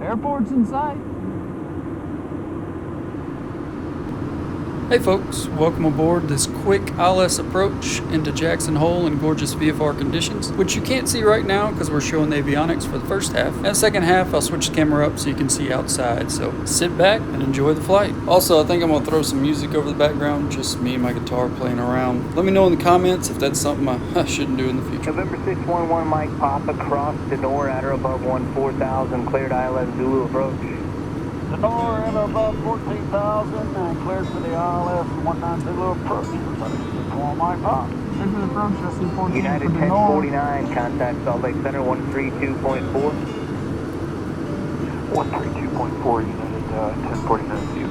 Airport's in sight. Hey folks, welcome aboard this quick ILS approach into Jackson Hole in gorgeous VFR conditions, which you can't see right now because we're showing the avionics for the first half. And the second half, I'll switch the camera up so you can see outside, so sit back and enjoy the flight. Also, I think I'm going to throw some music over the background, just me and my guitar playing around. Let me know in the comments if that's something I shouldn't do in the future. November 611 Mike Papa, cross the door at or above 14,000, cleared ILS Zulu approach. The door at or above 14,000 and cleared for the ILS 190 approach. For my pop. Cleared for the approach, I see 14 United for the 1049, contact Salt Lake Center 132.4. 132.4, United 1049 view.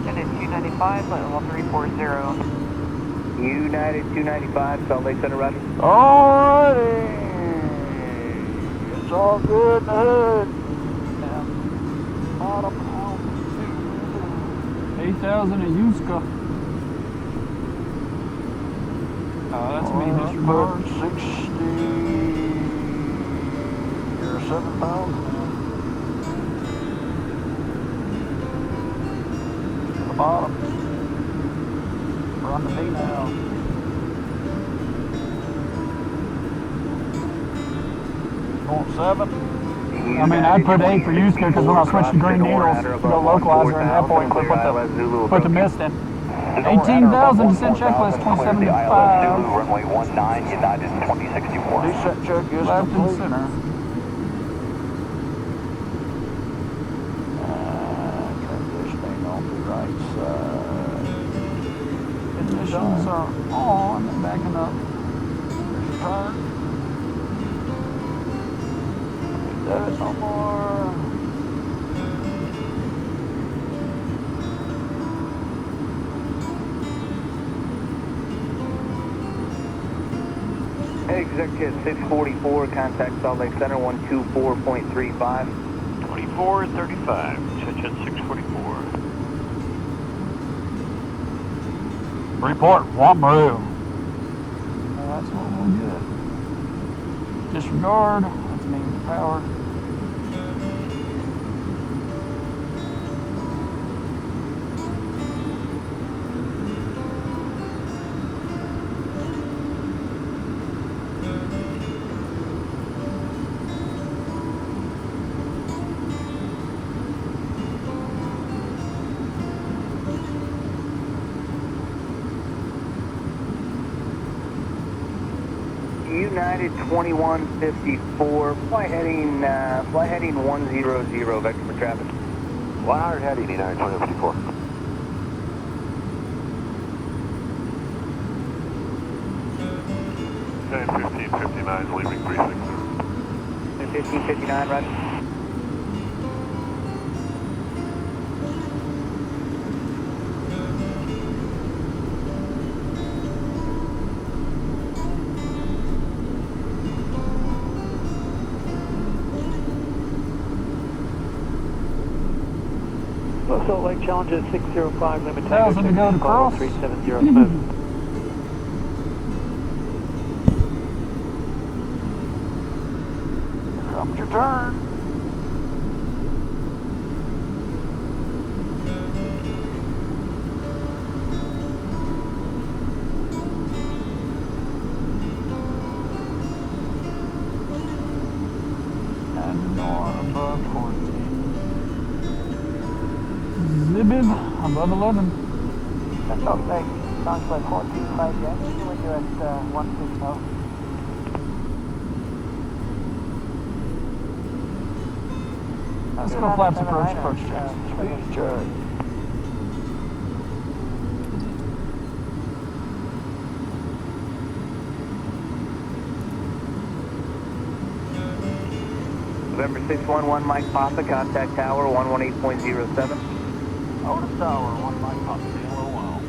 United 295, level 340. United 295, Salt Lake Center, roger. Alrighty. It's all good in the hood. Bottom altitude. 8,000 at Yuska. That's me, disregard. 60 or 7,000. The bottom. We're on the V now. Going 7. I mean, I'd put 8 for Yuska because when I switch to green needles, go localizer and that point, put the mist in. 18,000 descent checklist 27.5. Runway 19, United 2061. Descent check is left and center. Transitioning on the right side. Ignitions are on and backing up. There's a turn. There's no more. Executive 644, contact Salt Lake Center 124.35. 2435, Chechen 644. Report, Wamru. That's what we'll get. Disregard, that's main power. United 2154, flight heading 100, vector for traffic. 100 heading, United 2054. Okay, 1559 leaving precinct. 1559, right? Salt Lake Challenger 605, limit 1,000 to go to cross. 370 smooth. Comes your turn. And north above 14. Zibbin above 11. That's okay. Sounds like 14.5 jet. When you're at 160. Let's go flaps approach check. Speed check. November 611 Mike Papa, contact tower 118.07. Otis Tower, 1 Mike Papa, LOL.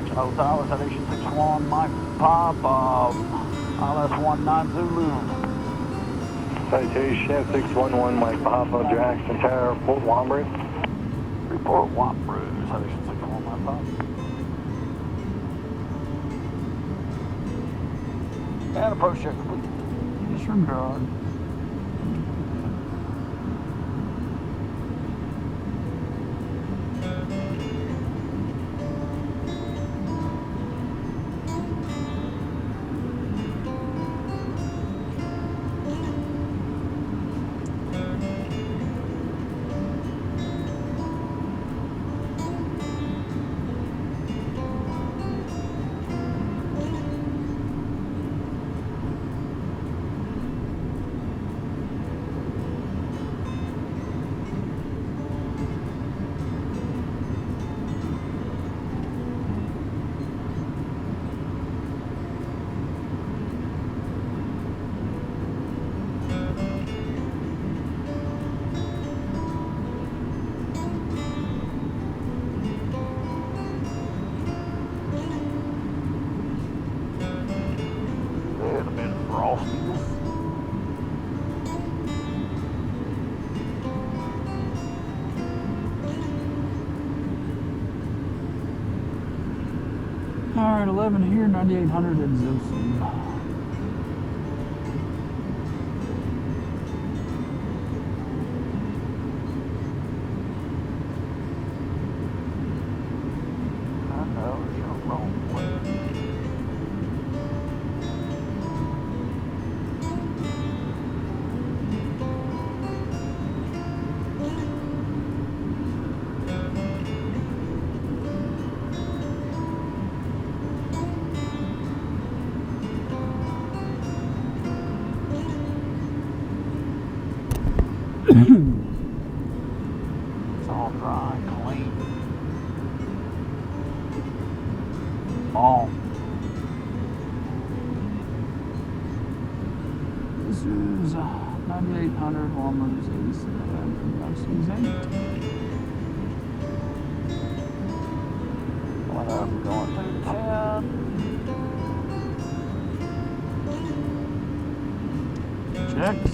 Jackson Tower, Aviation 61 Mike Papa, ILS 19 Zulu. Citation 611 Mike Papa, Jackson Tower, Fort Wombry. Report Wamru, Aviation 61 Mike Papa. And approach check complete. Disregard. Alright, 11 here, 9800 at Zosu. I know, you're wrong way. It's all dry, clean. All. This is 9800, Walmart is 87, Rossi's 8. Going up, going through 10. Checks.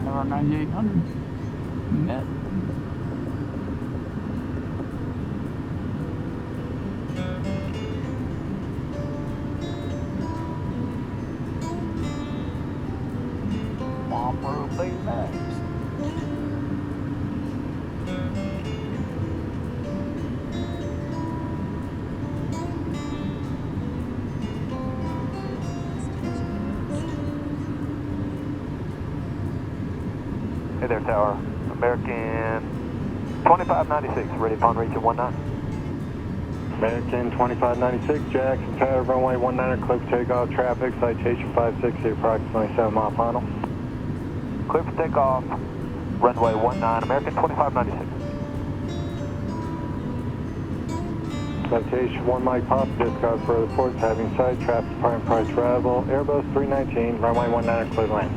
Our 9800 net. Mom will be next. Hey there, Tower. American 2596, ready upon reach at 19. American 2596, Jackson Tower, runway 19, clear for takeoff, traffic, citation 560, approximately 7 mile final. Clear for takeoff, runway 19, American 2596. Citation 1 Mike Pop, discard further ports, having sight, traffic departing price arrival, Airbus 319, runway 19, clear to land.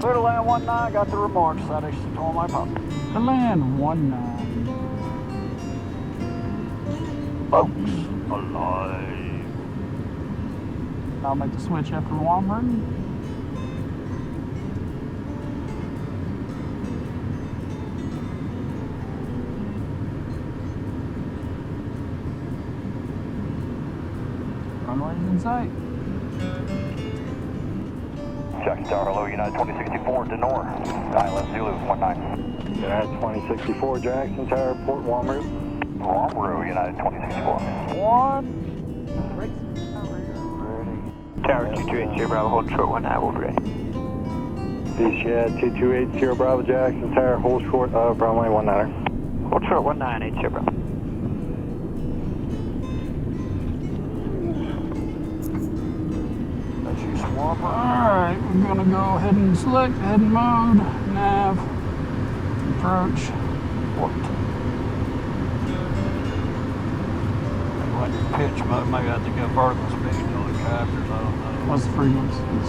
Clear to land 19, got the remarks. That actually told my pop. To land 19. Folks, alive. I'll make the switch after Walmart. Runway's in sight. Jackson Tower, hello, United 2064, Denor, ILS Zulu 19. United 2064, Jackson Tower, Port Walmart. Walmart, United 2064. One. Tower 2280 Bravo, hold short 19, we'll be ready. Beachhead 2280 Bravo, Jackson Tower, hold short of runway 19. Hold short 1980 Bravo. Alright, we're gonna go ahead and select heading mode, nav, approach, port. Like pitch mode, maybe I have to go vertical speed to the captures, I don't know. What's the frequencies?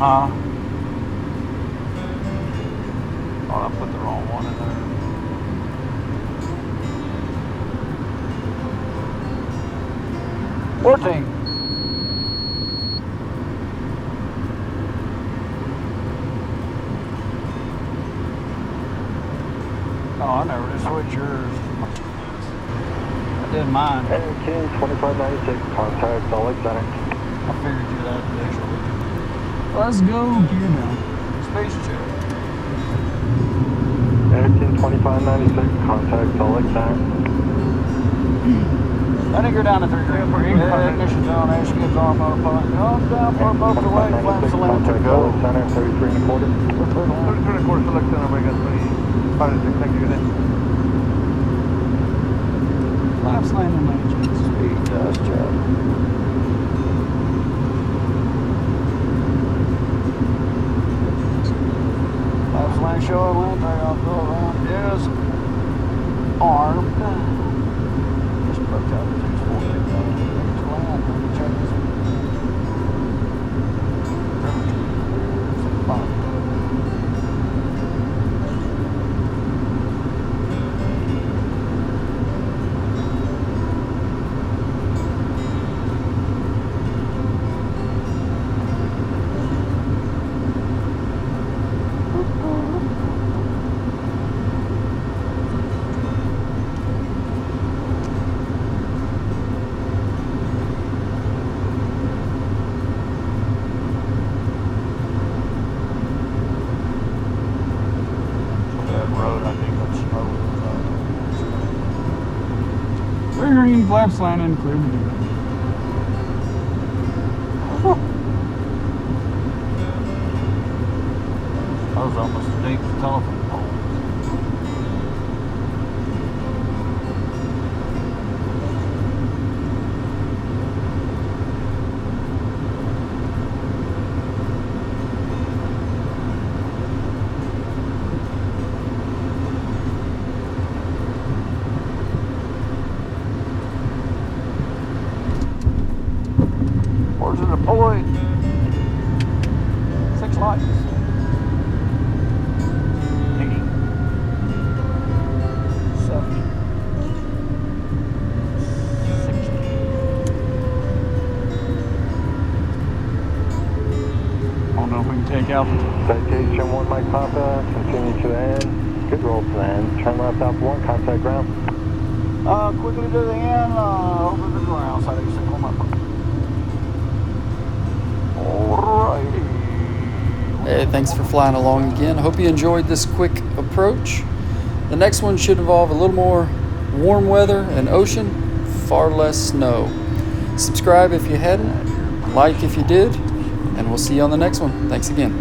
Oh, I put the wrong one in there. 14. Oh, I never did switch yours. I did mine. American 2596, contact Salt Lake Center. I figured you'd have to actually. Let's go, gear down. Space check. American 2596, contact Salt Lake Center. I think you're down to 3 grand. Ignition's on, air skids on, motor pilot. Guns down, for both the way, flaps the lamp to Contact go. Salt Lake Center, 33 and a quarter. 33 and a quarter, select center, we got 25 to 6, thank you, good day. Flaps landing engine. Speed, just check. Flaps land show, land tray off, go around. Yes. Armed. Just broke out the 640. It's land, let me check this. Green, flaps landing, clear to do. That was almost a deep telephone pole. Where's it deployed? 6 lights. 80. 70. 60. I don't know if we can take out the Citation 1 Mike Papa, continue to the end. Good roll to the end. Turn left out 1, contact ground. quickly to the end, over the ground side of the signal number. Alrighty. Hey, thanks for flying along again. I hope you enjoyed this quick approach. The next one should involve a little more warm weather and ocean, far less snow. Subscribe if you hadn't, like if you did, and we'll see you on the next one. Thanks again.